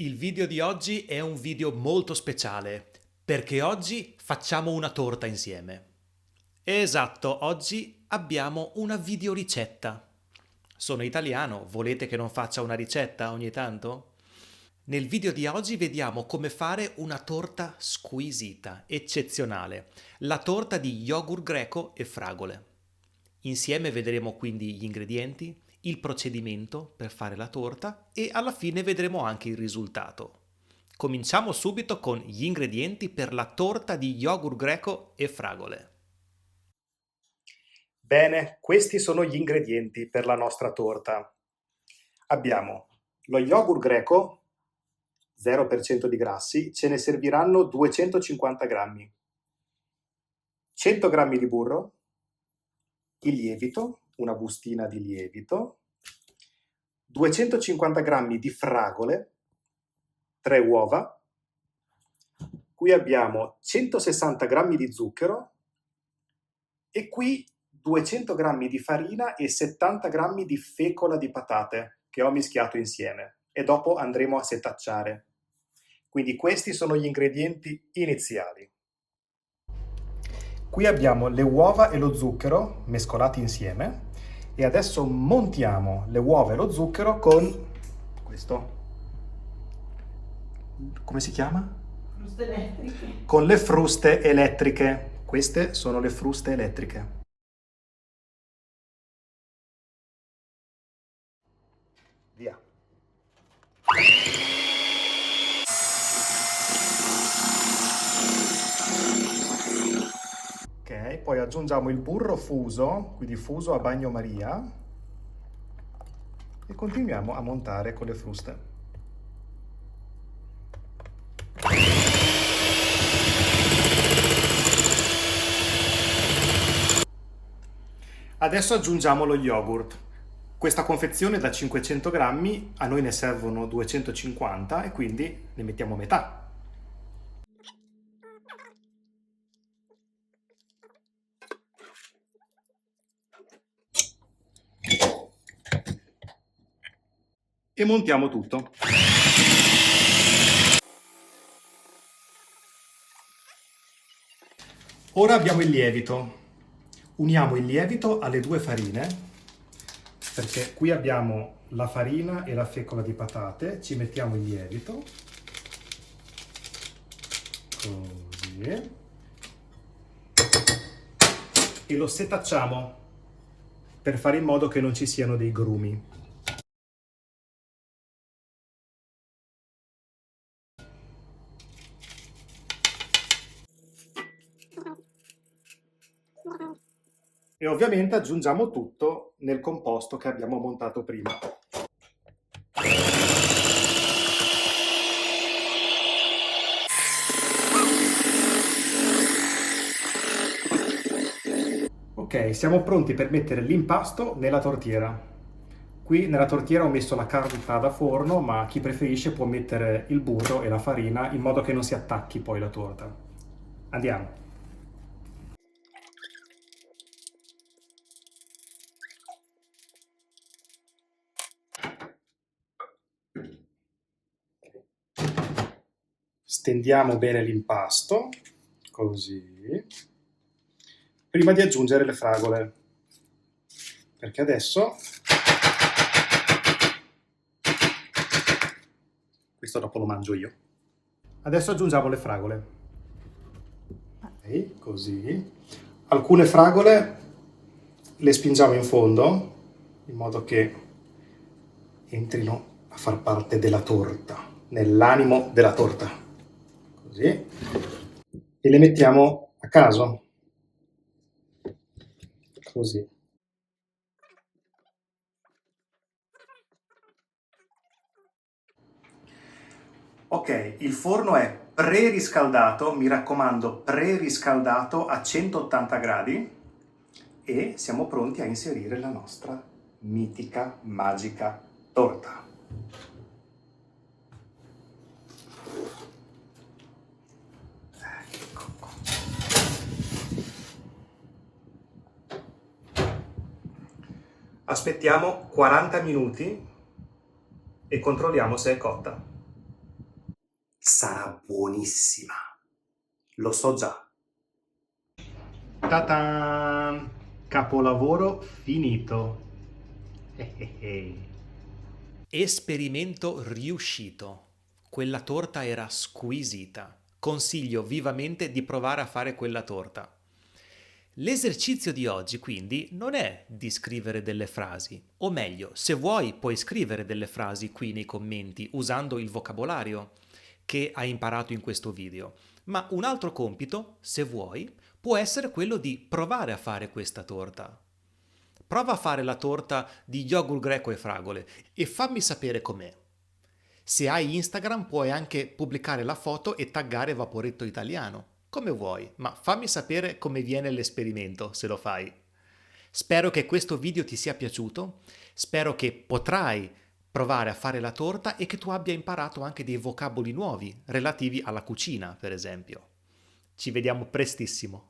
Il video di oggi è un video molto speciale perché oggi facciamo una torta insieme. Esatto, oggi abbiamo una videoricetta. Sono italiano, volete che non faccia una ricetta ogni tanto? Nel video di oggi vediamo come fare una torta squisita, eccezionale, la torta di yogurt greco e fragole. Insieme vedremo quindi gli ingredienti, il procedimento per fare la torta e alla fine vedremo anche il risultato. Cominciamo subito con gli ingredienti per la torta di yogurt greco e fragole. Bene, questi sono gli ingredienti per la nostra torta. Abbiamo lo yogurt greco, 0% di grassi, ce ne serviranno 250 grammi, 100 grammi di burro, il lievito, una bustina di lievito, 250 grammi di fragole, 3 uova, qui abbiamo 160 grammi di zucchero e qui 200 grammi di farina e 70 grammi di fecola di patate che ho mischiato insieme e dopo andremo a setacciare. Quindi questi sono gli ingredienti iniziali. Qui abbiamo le uova e lo zucchero mescolati insieme e adesso montiamo le uova e lo zucchero con questo. Come si chiama? Fruste elettriche. Con le fruste elettriche. Queste sono le fruste elettriche. Via. Ok, poi aggiungiamo il burro fuso, quindi fuso a bagnomaria, e continuiamo a montare con le fruste. Adesso aggiungiamo lo yogurt. Questa confezione da 500 grammi, a noi ne servono 250 e quindi ne mettiamo metà. E montiamo tutto. Ora abbiamo il lievito. Uniamo il lievito alle due farine, perché qui abbiamo la farina e la fecola di patate, ci mettiamo il lievito, così, e lo setacciamo per fare in modo che non ci siano dei grumi. E ovviamente aggiungiamo tutto nel composto che abbiamo montato prima. Ok, siamo pronti per mettere l'impasto nella tortiera. Qui nella tortiera ho messo la carta da forno, ma chi preferisce può mettere il burro e la farina in modo che non si attacchi poi la torta. Andiamo. Stendiamo bene l'impasto, così, prima di aggiungere le fragole, perché adesso, questo dopo lo mangio io. Adesso aggiungiamo le fragole, ok, così. Alcune fragole le spingiamo in fondo, in modo che entrino a far parte della torta, nell'animo della torta, così, e le mettiamo a caso, così. Ok, il forno è preriscaldato, mi raccomando, preriscaldato a 180 gradi e siamo pronti a inserire la nostra mitica, magica torta. Ecco qua. Aspettiamo 40 minuti e controlliamo se è cotta. Sarà buonissima. Lo so già. Ta-tan! Capolavoro finito. Esperimento riuscito. Quella torta era squisita. Consiglio vivamente di provare a fare quella torta. L'esercizio di oggi quindi non è di scrivere delle frasi, o meglio, se vuoi puoi scrivere delle frasi qui nei commenti usando il vocabolario che hai imparato in questo video, ma un altro compito, se vuoi, può essere quello di provare a fare questa torta. Prova a fare la torta di yogurt greco e fragole e fammi sapere com'è. Se hai Instagram puoi anche pubblicare la foto e taggare Vaporetto Italiano, come vuoi, ma fammi sapere come viene l'esperimento se lo fai. Spero che questo video ti sia piaciuto, spero che potrai provare a fare la torta e che tu abbia imparato anche dei vocaboli nuovi relativi alla cucina, per esempio. Ci vediamo prestissimo.